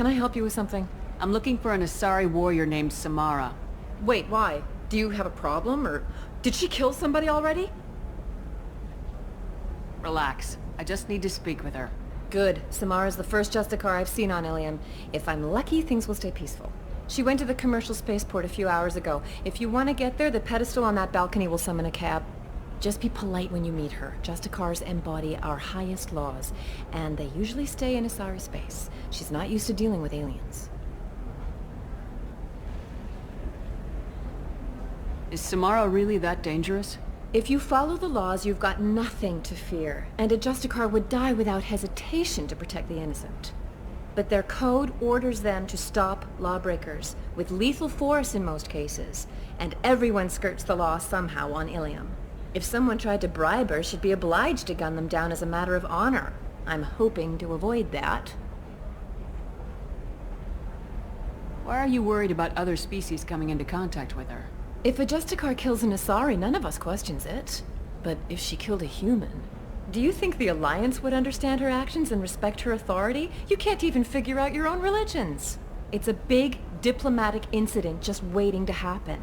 can I help you with something? I'm looking for an Asari warrior named Samara. Wait, why? Do you have a problem, or did she kill somebody already? Relax. I just need to speak with her. Good. Samara's the first Justicar I've seen on Ilium. If I'm lucky, things will stay peaceful. She went to the commercial spaceport a few hours ago. If you want to get there, the pedestal on that balcony will summon a cab. Just be polite when you meet her. Justicars embody our highest laws, and they usually stay in Asari space. She's not used to dealing with aliens. Is Samara really that dangerous? If you follow the laws, you've got nothing to fear, and a Justicar would die without hesitation to protect the innocent. But their code orders them to stop lawbreakers, with lethal force in most cases, and everyone skirts the law somehow on Ilium. If someone tried to bribe her, she'd be obliged to gun them down as a matter of honor. I'm hoping to avoid that. Why are you worried about other species coming into contact with her? If a Justicar kills an Asari, none of us questions it. But if she killed a human... Do you think the Alliance would understand her actions and respect her authority? You can't even figure out your own religions. It's a big diplomatic incident just waiting to happen.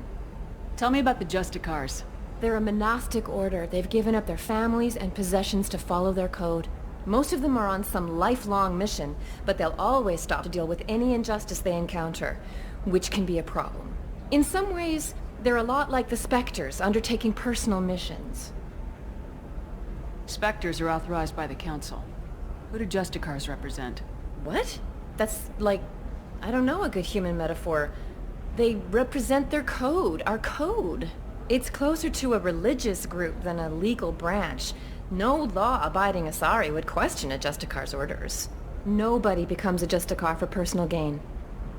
Tell me about the Justicars. They're a monastic order. They've given up their families and possessions to follow their code. Most of them are on some lifelong mission, but they'll always stop to deal with any injustice they encounter, which can be a problem. In some ways, they're a lot like the Spectres, undertaking personal missions. Spectres are authorized by the Council. Who do Justicars represent? What? That's like, I don't know, a good human metaphor. They represent their code, our code. It's closer to a religious group than a legal branch. No law-abiding Asari would question a Justicar's orders. Nobody becomes a Justicar for personal gain.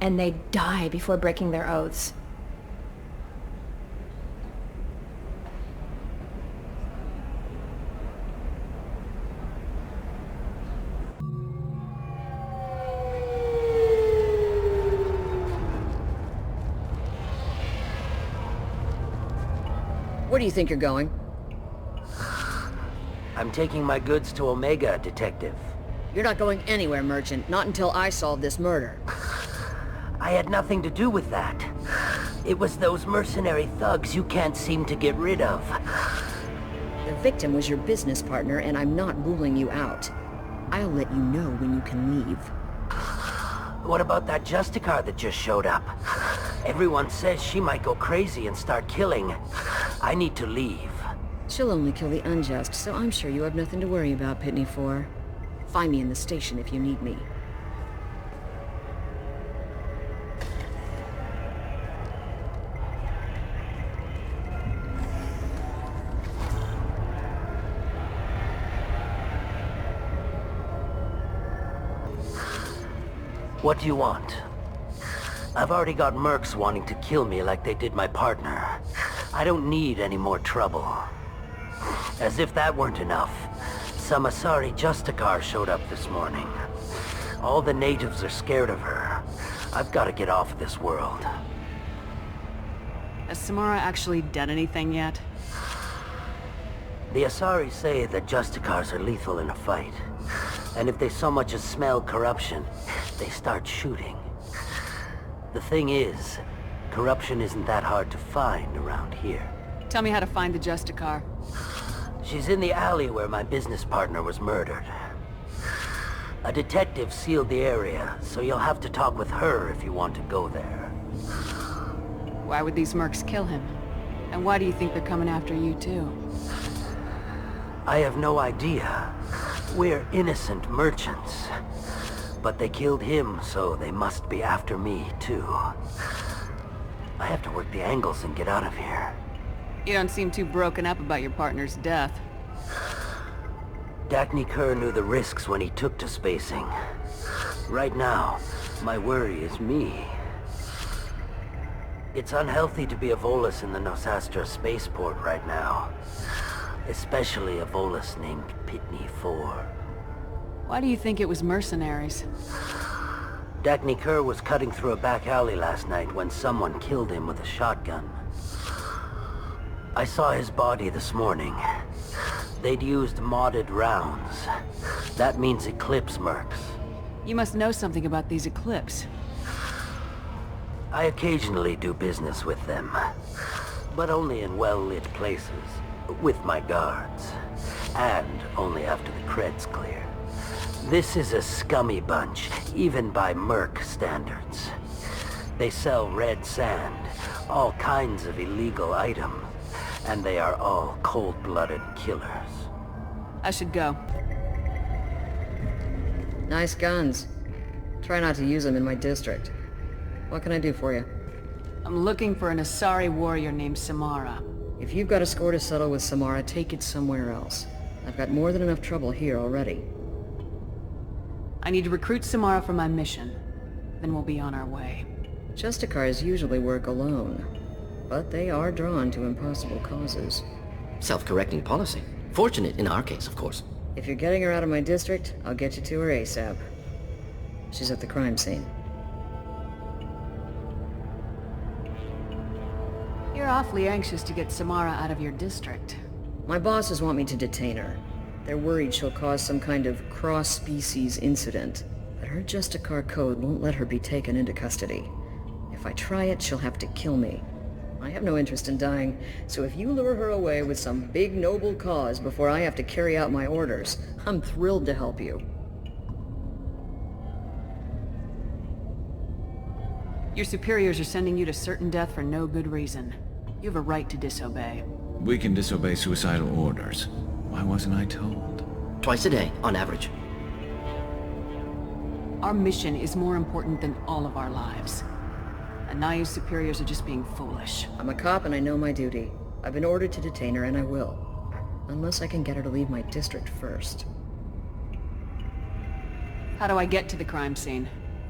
And they die before breaking their oaths. Where do you think you're going? I'm taking my goods to Omega, Detective. You're not going anywhere, Merchant. Not until I solve this murder. I had nothing to do with that. It was those mercenary thugs you can't seem to get rid of. The victim was your business partner, and I'm not ruling you out. I'll let you know when you can leave. What about that Justicar that just showed up? Everyone says she might go crazy and start killing. I need to leave. She'll only kill the unjust, so I'm sure you have nothing to worry about, Pitney 4. Find me in the station if you need me. What do you want? I've already got mercs wanting to kill me like they did my partner. I don't need any more trouble. As if that weren't enough, some Asari Justicar showed up this morning. All the natives are scared of her. I've got to get off of this world. Has Samara actually done anything yet? The Asari say that Justicars are lethal in a fight. And if they so much as smell corruption, they start shooting. The thing is, corruption isn't that hard to find around here. Tell me how to find the Justicar. She's in the alley where my business partner was murdered. A detective sealed the area, so you'll have to talk with her if you want to go there. Why would these mercs kill him? And why do you think they're coming after you too? I have no idea. We're innocent merchants. But they killed him, so they must be after me too. I have to work the angles and get out of here. You don't seem too broken up about your partner's death. Dagny Kerr knew the risks when he took to spacing. Right now, my worry is me. It's unhealthy to be a Volus in the Nosastra spaceport right now. Especially a Volus named Pitney 4. Why do you think it was mercenaries? Dagny Kerr was cutting through a back alley last night when someone killed him with a shotgun. I saw his body this morning. They'd used modded rounds. That means Eclipse mercs. You must know something about these Eclipse. I occasionally do business with them, but only in well-lit places, with my guards, and only after the cred's clear. This is a scummy bunch, even by Merc standards. They sell red sand, all kinds of illegal items, and they are all cold-blooded killers. I should go. Nice guns. Try not to use them in my district. What can I do for you? I'm looking for an Asari warrior named Samara. If you've got a score to settle with Samara, take it somewhere else. I've got more than enough trouble here already. I need to recruit Samara for my mission. Then we'll be on our way. Justicars usually work alone, but they are drawn to impossible causes. Self-correcting policy. Fortunate in our case, of course. If you're getting her out of my district, I'll get you to her ASAP. She's at the crime scene. You're awfully anxious to get Samara out of your district. My bosses want me to detain her. They're worried she'll cause some kind of cross-species incident, but her Justicar code won't let her be taken into custody. If I try it, she'll have to kill me. I have no interest in dying, so if you lure her away with some big noble cause before I have to carry out my orders, I'm thrilled to help you. Your superiors are sending you to certain death for no good reason. You have a right to disobey. We can disobey suicidal orders. Why wasn't I told? Twice a day, on average. Our mission is more important than all of our lives. Anayu's superiors are just being foolish. I'm a cop and I know my duty. I've been ordered to detain her and I will. Unless I can get her to leave my district first. How do I get to the crime scene?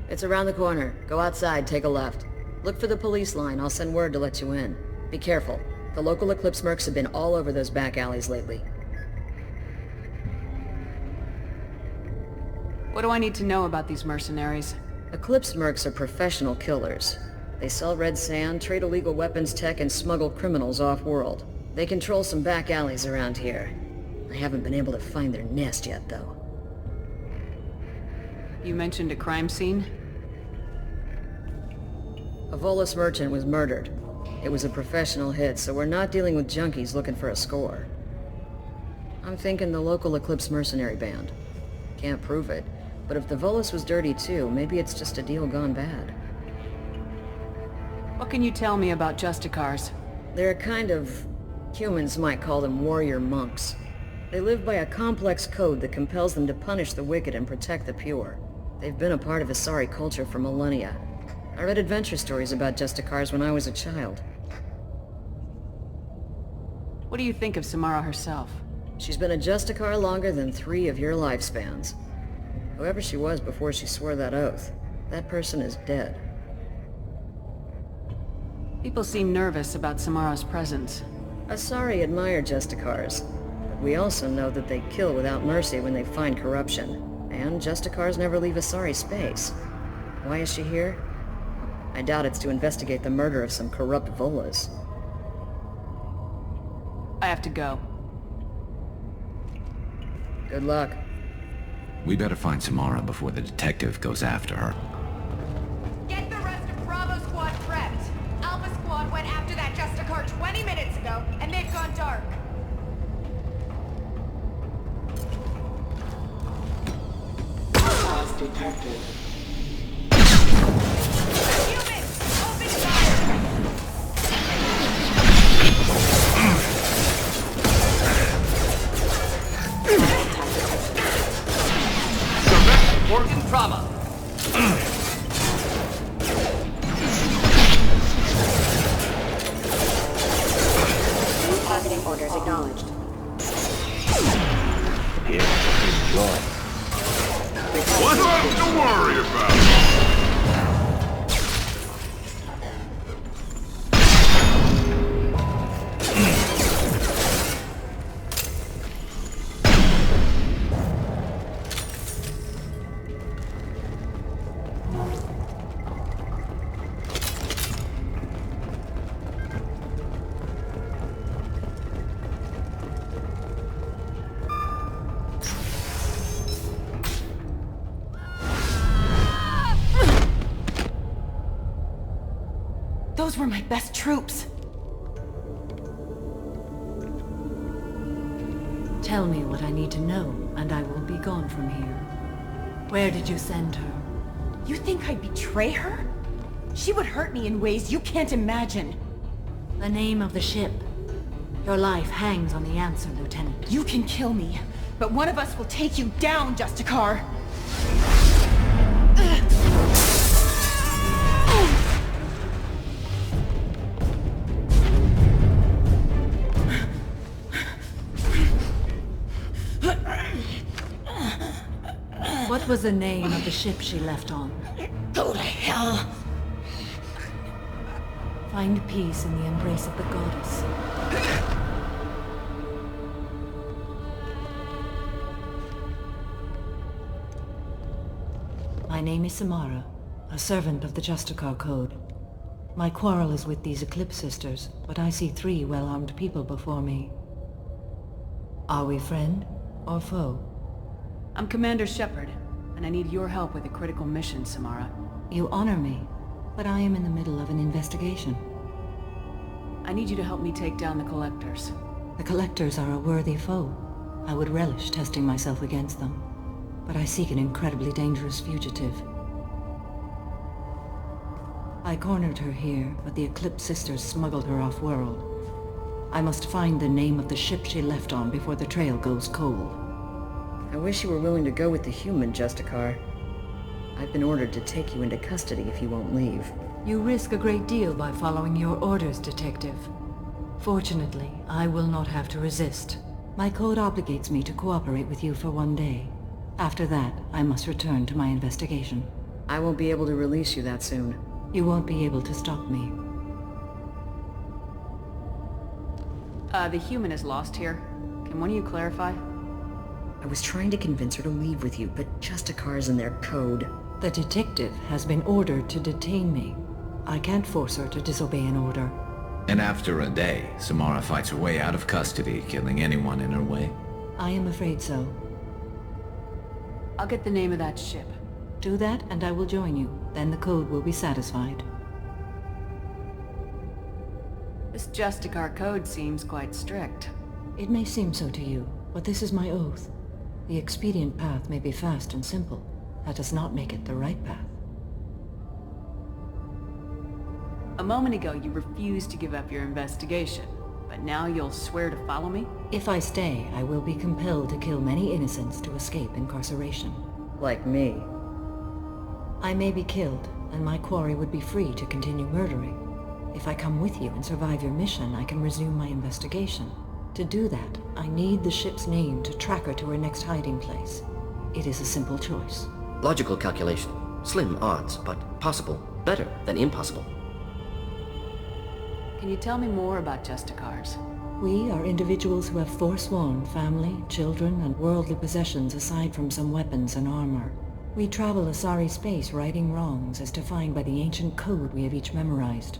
It's around the corner. Go outside, take a left. Look for the police line. I'll send word to let you in. Be careful. The local Eclipse mercs have been all over those back alleys lately. What do I need to know about these mercenaries? Eclipse mercs are professional killers. They sell red sand, trade illegal weapons tech, and smuggle criminals off-world. They control some back alleys around here. I haven't been able to find their nest yet, though. You mentioned a crime scene? A Volus merchant was murdered. It was a professional hit, so we're not dealing with junkies looking for a score. I'm thinking the local Eclipse mercenary band. Can't prove it, but if the Volus was dirty too, maybe it's just a deal gone bad. What can you tell me about Justicars? They're a kind of... humans might call them warrior monks. They live by a complex code that compels them to punish the wicked and protect the pure. They've been a part of Asari culture for millennia. I read adventure stories about Justicars when I was a child. What do you think of Samara herself? She's been a Justicar longer than 3 of your lifespans. Whoever she was before she swore that oath, that person is dead. People seem nervous about Samara's presence. Asari admire Justicars, but we also know that they kill without mercy when they find corruption. And Justicars never leave Asari space. Why is she here? I doubt it's to investigate the murder of some corrupt Volas. I have to go. Good luck. We better find Samara before the detective goes after her. Get the rest of Bravo Squad prepped. Alpha Squad went after that Justicar 20 minutes ago, and they've gone dark. Loss detected. Humans, open fire! Direct organ trauma. Targeting orders acknowledged. Here, enjoy. What's up to worry Those were my best troops. Tell me what I need to know, and I will be gone from here. Where did you send her? You think I'd betray her? She would hurt me in ways you can't imagine. The name of the ship. Your life hangs on the answer, Lieutenant. You can kill me, but one of us will take you down, Justicar! What was the name of the ship she left on? Go to hell! Find peace in the embrace of the goddess. My name is Samara, a servant of the Justicar Code. My quarrel is with these Eclipse Sisters, but I see 3 well-armed people before me. Are we friend or foe? I'm Commander Shepard, and I need your help with a critical mission, Samara. You honor me, but I am in the middle of an investigation. I need you to help me take down the Collectors. The Collectors are a worthy foe. I would relish testing myself against them, but I seek an incredibly dangerous fugitive. I cornered her here, but the Eclipse Sisters smuggled her off-world. I must find the name of the ship she left on before the trail goes cold. I wish you were willing to go with the human, Justicar. I've been ordered to take you into custody if you won't leave. You risk a great deal by following your orders, Detective. Fortunately, I will not have to resist. My code obligates me to cooperate with you for 1 day. After that, I must return to my investigation. I won't be able to release you that soon. You won't be able to stop me. The human is lost here. Can one of you clarify? I was trying to convince her to leave with you, but Justicar's in their code. The detective has been ordered to detain me. I can't force her to disobey an order. And after a day, Samara fights her way out of custody, killing anyone in her way. I am afraid so. I'll get the name of that ship. Do that and I will join you. Then the code will be satisfied. This Justicar code seems quite strict. It may seem so to you, but this is my oath. The expedient path may be fast and simple. That does not make it the right path. A moment ago, you refused to give up your investigation, but now you'll swear to follow me? If I stay, I will be compelled to kill many innocents to escape incarceration. Like me. I may be killed, and my quarry would be free to continue murdering. If I come with you and survive your mission, I can resume my investigation. To do that, I need the ship's name to track her to her next hiding place. It is a simple choice. Logical calculation. Slim odds, but possible. Better than impossible. Can you tell me more about Justicars? We are individuals who have forsworn family, children, and worldly possessions aside from some weapons and armor. We travel Asari space righting wrongs as defined by the ancient code we have each memorized.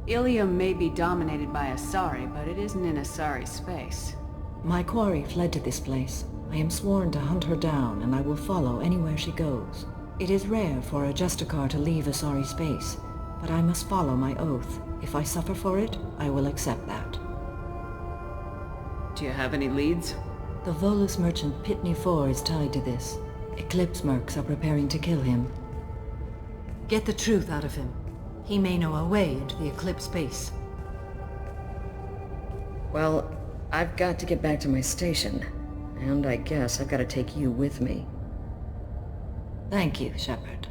Ilium may be dominated by Asari, but it isn't in Asari space. My quarry fled to this place. I am sworn to hunt her down, and I will follow anywhere she goes. It is rare for a Justicar to leave Asari space, but I must follow my oath. If I suffer for it, I will accept that. Do you have any leads? The Volus merchant Pitney 4 is tied to this. Eclipse mercs are preparing to kill him. Get the truth out of him. He may know a way into the Eclipse base. Well, I've got to get back to my station. And I guess I've got to take you with me. Thank you, Shepard.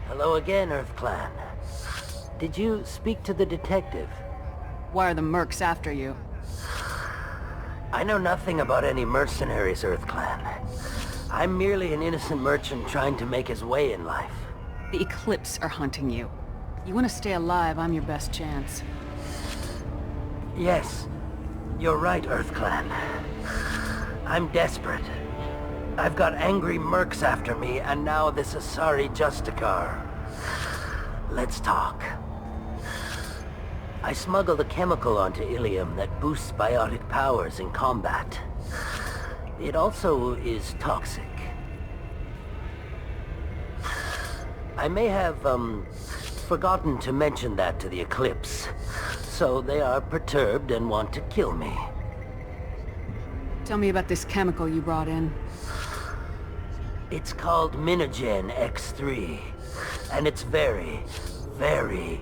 Hello again, Earth Clan. Did you speak to the detective? Why are the mercs after you? I know nothing about any mercenaries, Earth Clan. I'm merely an innocent merchant trying to make his way in life. The Eclipse are hunting you. You want to stay alive, I'm your best chance. Yes, you're right, Earth Clan. I'm desperate. I've got angry mercs after me, and now this Asari Justicar. Let's talk. I smuggled a chemical onto Ilium that boosts biotic powers in combat. It also is toxic. I may have, forgotten to mention that to the Eclipse, so they are perturbed and want to kill me. Tell me about this chemical you brought in. It's called Minogen X3, and it's very, very,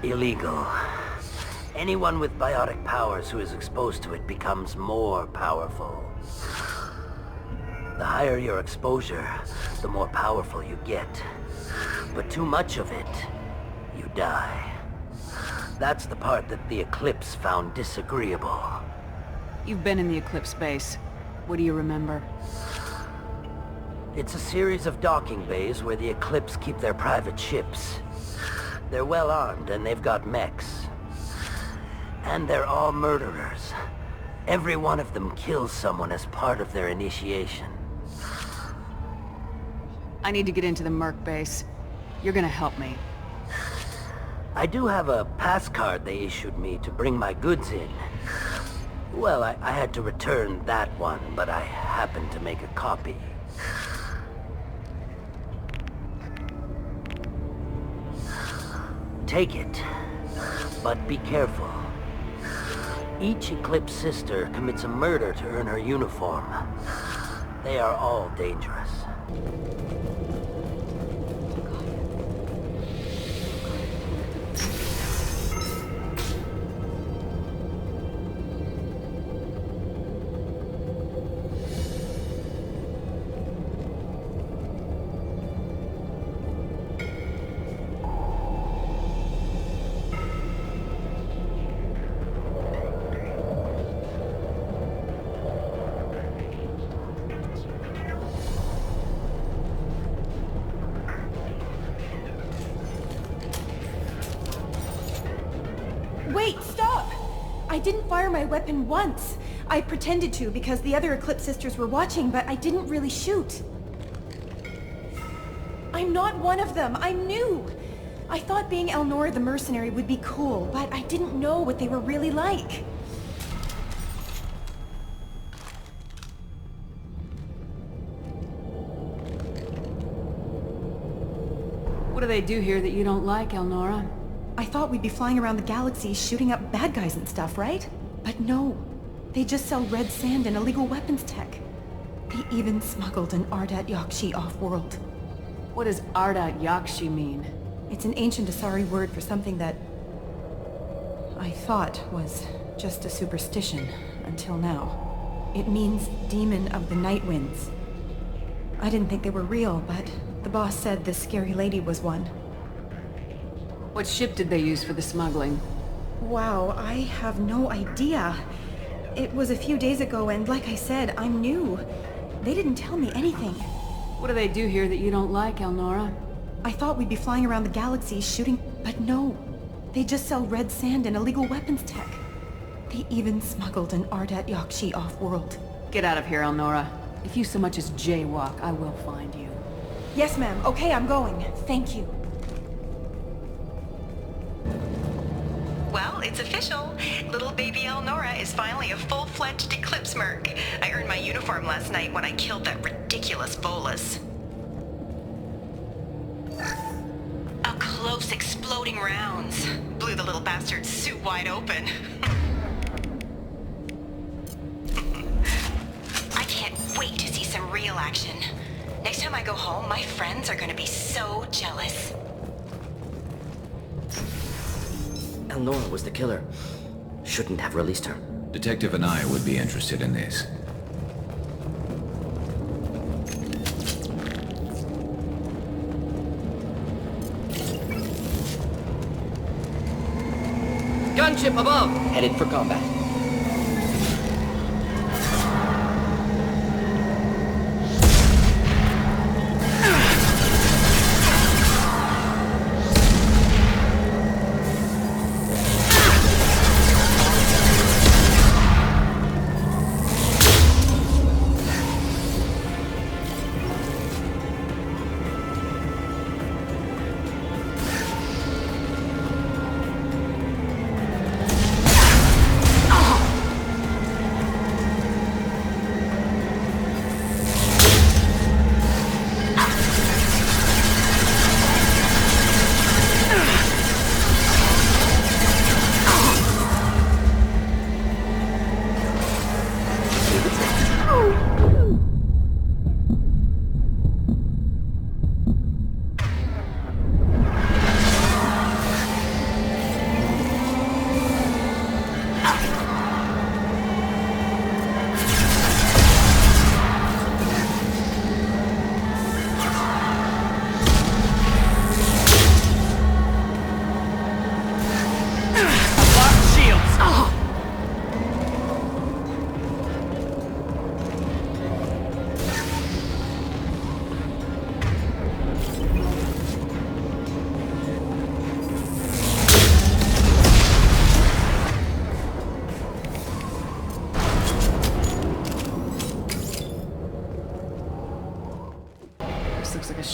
illegal. Anyone with biotic powers who is exposed to it becomes more powerful. The higher your exposure, the more powerful you get. But too much of it, you die. That's the part that the Eclipse found disagreeable. You've been in the Eclipse base. What do you remember? It's a series of docking bays where the Eclipse keep their private ships. They're well armed and they've got mechs. And they're all murderers. Every one of them kills someone as part of their initiation. I need to get into the Merc base. You're gonna help me. I do have a pass card they issued me to bring my goods in. Well, I had to return that one, but I happened to make a copy. Take it, but be careful. Each Eclipse sister commits a murder to earn her uniform. They are all dangerous. Wait, stop! I didn't fire my weapon once. I pretended to because the other Eclipse sisters were watching, but I didn't really shoot. I'm not one of them. I'm new. I thought being Elnora the mercenary would be cool, but I didn't know what they were really like. What do they do here that you don't like, Elnora? I thought we'd be flying around the galaxy shooting up bad guys and stuff, right? But no. They just sell red sand and illegal weapons tech. They even smuggled an Ardat Yakshi off-world. What does Ardat Yakshi mean? It's an ancient Asari word for something that I thought was just a superstition until now. It means Demon of the Night Winds. I didn't think they were real, but the boss said this scary lady was one. What ship did they use for the smuggling? Wow, I have no idea. It was a few days ago, and like I said, I'm new. They didn't tell me anything. What do they do here that you don't like, Elnora? I thought we'd be flying around the galaxy shooting, but no. They just sell red sand and illegal weapons tech. They even smuggled an Ardat Yakshi off-world. Get out of here, Elnora. If you so much as jaywalk, I will find you. Yes, ma'am. Okay, I'm going. Thank you. Well, it's official. Little baby Elnora is finally a full-fledged Eclipse merc. I earned my uniform last night when I killed that ridiculous bolus. Up close exploding rounds. Blew the little bastard's suit wide open. I can't wait to see some real action. Next time I go home, my friends are gonna be so jealous. Elnora was the killer. Shouldn't have released her. Detective and I would be interested in this. Gunship above! Headed for combat.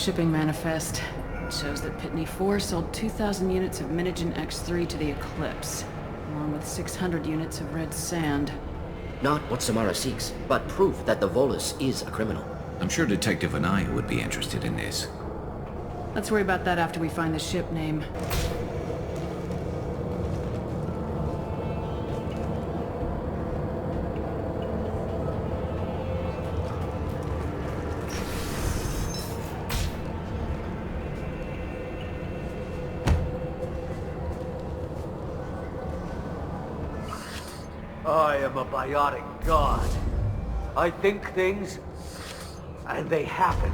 shipping manifest. It shows that Pitney 4 sold 2,000 units of Minigen X3 to the Eclipse, along with 600 units of red sand. Not what Samara seeks, but proof that the Volus is a criminal. I'm sure Detective Anaya would be interested in this. Let's worry about that after we find the ship name. I am a biotic god. I think things, and they happen.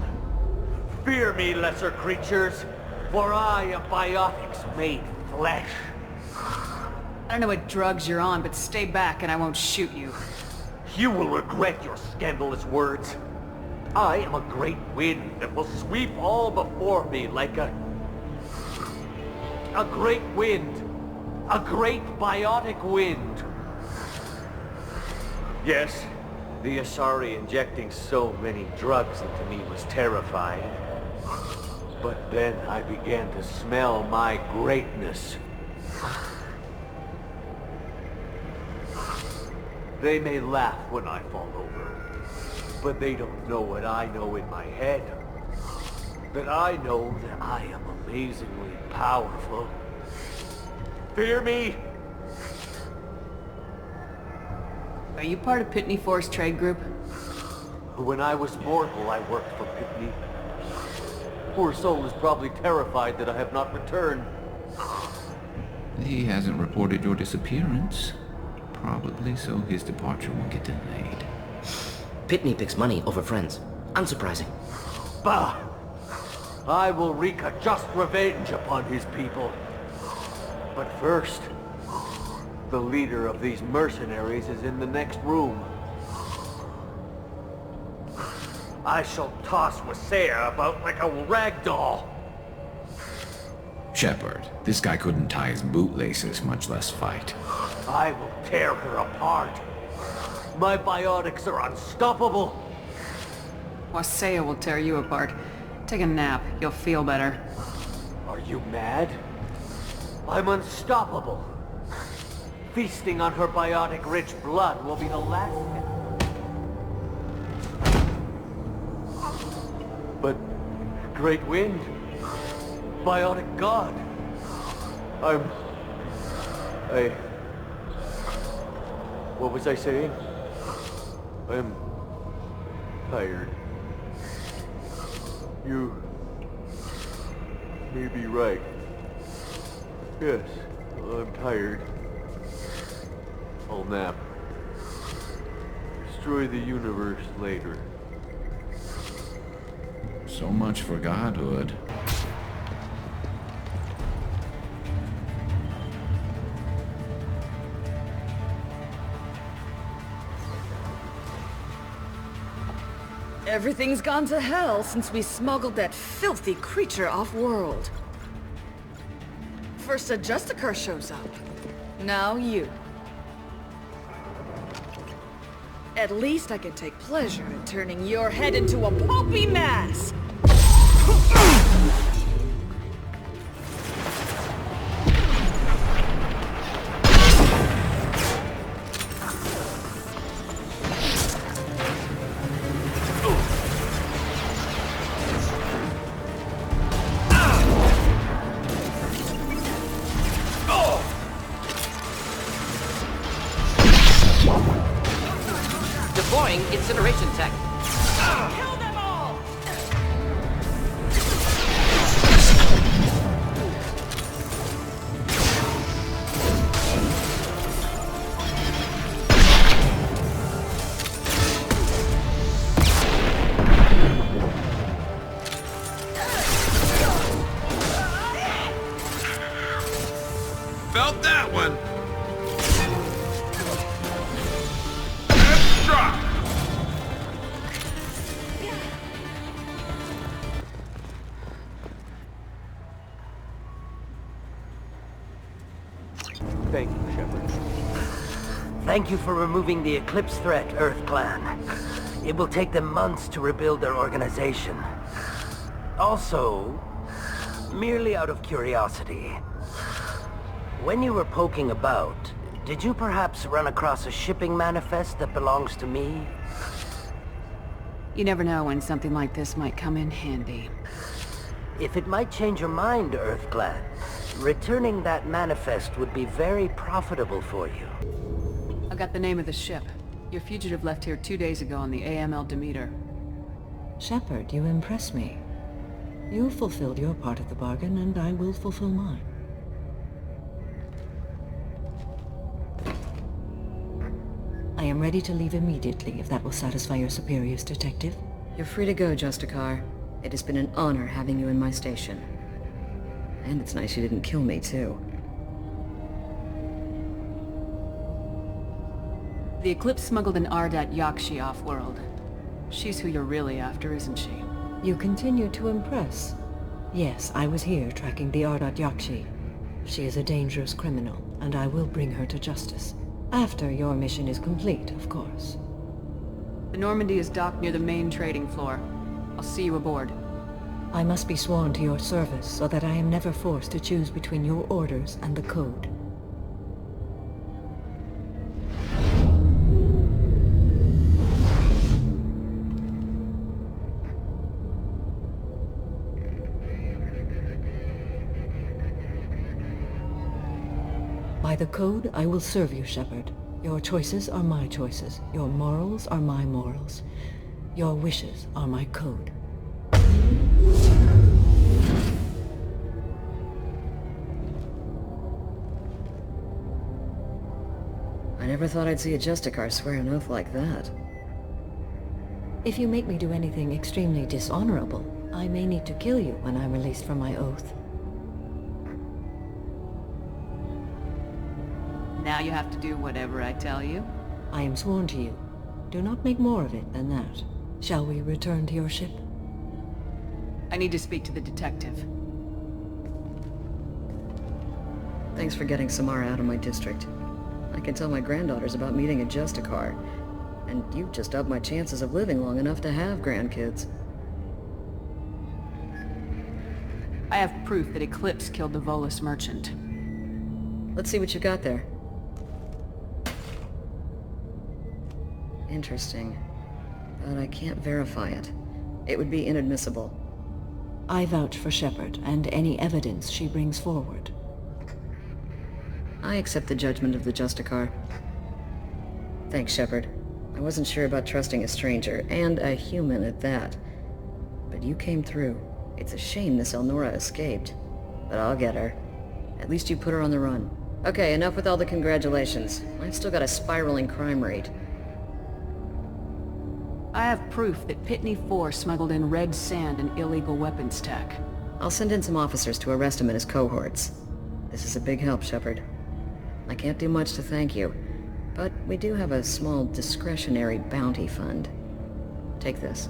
Fear me, lesser creatures, for I am biotics made flesh. I don't know what drugs you're on, but stay back and I won't shoot you. You will regret your scandalous words. I am a great wind that will sweep all before me like a great wind. A great biotic wind. Yes, the Asari injecting so many drugs into me was terrifying. But then I began to smell my greatness. They may laugh when I fall over, but they don't know what I know in my head. That I know that I am amazingly powerful. Fear me? Are you part of Pitney 4's trade group? When I was mortal, I worked for Pitney. Poor soul is probably terrified that I have not returned. He hasn't reported your disappearance. Probably so his departure won't get delayed. Pitney picks money over friends. Unsurprising. Bah! I will wreak a just revenge upon his people. But first, the leader of these mercenaries is in the next room. I shall toss Wasea about like a rag doll. Shepard, this guy couldn't tie his bootlaces, much less fight. I will tear her apart. My biotics are unstoppable. Wasea will tear you apart. Take a nap. You'll feel better. Are you mad? I'm unstoppable. Feasting on her biotic-rich blood will be the last thing. But, Great Wind, biotic god, what was I saying? I'm tired. You may be right. Yes, I'm tired. I'll nap. Destroy the universe later. So much for godhood. Everything's gone to hell since we smuggled that filthy creature off-world. First a Justicar shows up. Now you. At least I can take pleasure in turning your head into a pulpy mass! Deploying incineration tech. Kill them all! Felt that one! Thank you, Shepard. Thank you for removing the Eclipse threat, Earth Clan. It will take them months to rebuild their organization. Also, merely out of curiosity, when you were poking about, did you perhaps run across a shipping manifest that belongs to me? You never know when something like this might come in handy. If it might change your mind, Earthglad, returning that manifest would be very profitable for you. I got the name of the ship. Your fugitive left here 2 days ago on the AML Demeter. Shepard, you impress me. You fulfilled your part of the bargain, and I will fulfill mine. I am ready to leave immediately, if that will satisfy your superiors, Detective. You're free to go, Justicar. It has been an honor having you in my station. And it's nice you didn't kill me, too. The Eclipse smuggled an Ardat Yakshi off-world. She's who you're really after, isn't she? You continue to impress. Yes, I was here tracking the Ardat Yakshi. She is a dangerous criminal, and I will bring her to justice. After your mission is complete, of course. The Normandy is docked near the main trading floor. I'll see you aboard. I must be sworn to your service so that I am never forced to choose between your orders and the Code. By the Code, I will serve you, Shepard. Your choices are my choices. Your morals are my morals. Your wishes are my code. I never thought I'd see a Justicar swear an oath like that. If you make me do anything extremely dishonorable, I may need to kill you when I'm released from my oath. Now you have to do whatever I tell you. I am sworn to you. Do not make more of it than that. Shall we return to your ship? I need to speak to the detective. Thanks for getting Samara out of my district. I can tell my granddaughters about meeting a Justicar, and you've just upped my chances of living long enough to have grandkids. I have proof that Eclipse killed the Volus merchant. Let's see what you got there. Interesting. But I can't verify it. It would be inadmissible. I vouch for Shepard and any evidence she brings forward. I accept the judgment of the Justicar. Thanks, Shepard. I wasn't sure about trusting a stranger, and a human at that. But you came through. It's a shame this Elnora escaped. But I'll get her. At least you put her on the run. Okay, enough with all the congratulations. I've still got a spiraling crime rate. I have proof that Pitney 4 smuggled in red sand and illegal weapons tech. I'll send in some officers to arrest him and his cohorts. This is a big help, Shepard. I can't do much to thank you, but we do have a small discretionary bounty fund. Take this.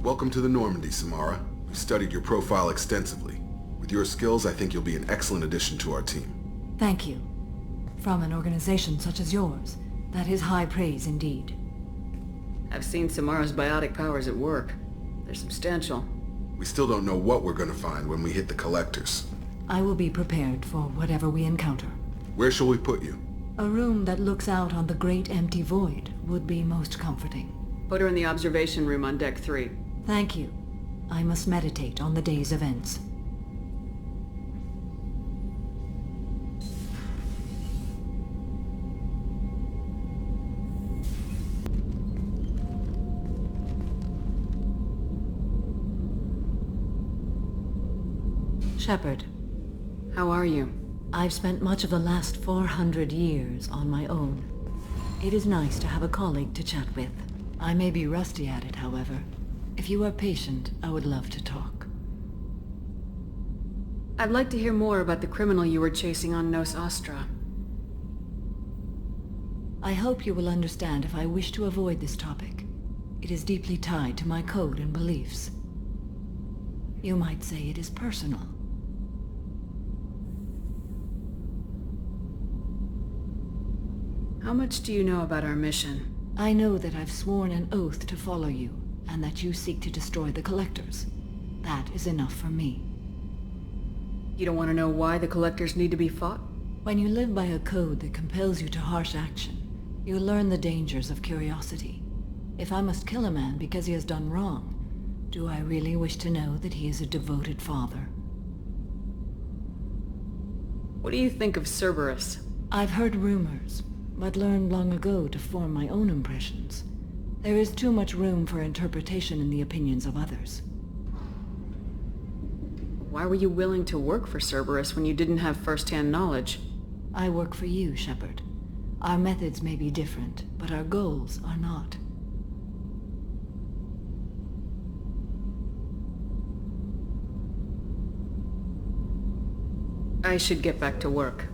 Welcome to the Normandy, Samara. We've studied your profile extensively. With your skills, I think you'll be an excellent addition to our team. Thank you. From an organization such as yours, that is high praise indeed. I've seen Samara's biotic powers at work. They're substantial. We still don't know what we're gonna find when we hit the collectors. I will be prepared for whatever we encounter. Where shall we put you? A room that looks out on the great empty void would be most comforting. Put her in the observation room on Deck 3. Thank you. I must meditate on the day's events. Shepard. How are you? I've spent much of the last 400 years on my own. It is nice to have a colleague to chat with. I may be rusty at it, however. If you are patient, I would love to talk. I'd like to hear more about the criminal you were chasing on Nos Astra. I hope you will understand if I wish to avoid this topic. It is deeply tied to my code and beliefs. You might say it is personal. How much do you know about our mission? I know that I've sworn an oath to follow you, and that you seek to destroy the Collectors. That is enough for me. You don't want to know why the Collectors need to be fought? When you live by a code that compels you to harsh action, you learn the dangers of curiosity. If I must kill a man because he has done wrong, do I really wish to know that he is a devoted father? What do you think of Cerberus? I've heard rumors, but learned long ago to form my own impressions. There is too much room for interpretation in the opinions of others. Why were you willing to work for Cerberus when you didn't have first-hand knowledge? I work for you, Shepard. Our methods may be different, but our goals are not. I should get back to work.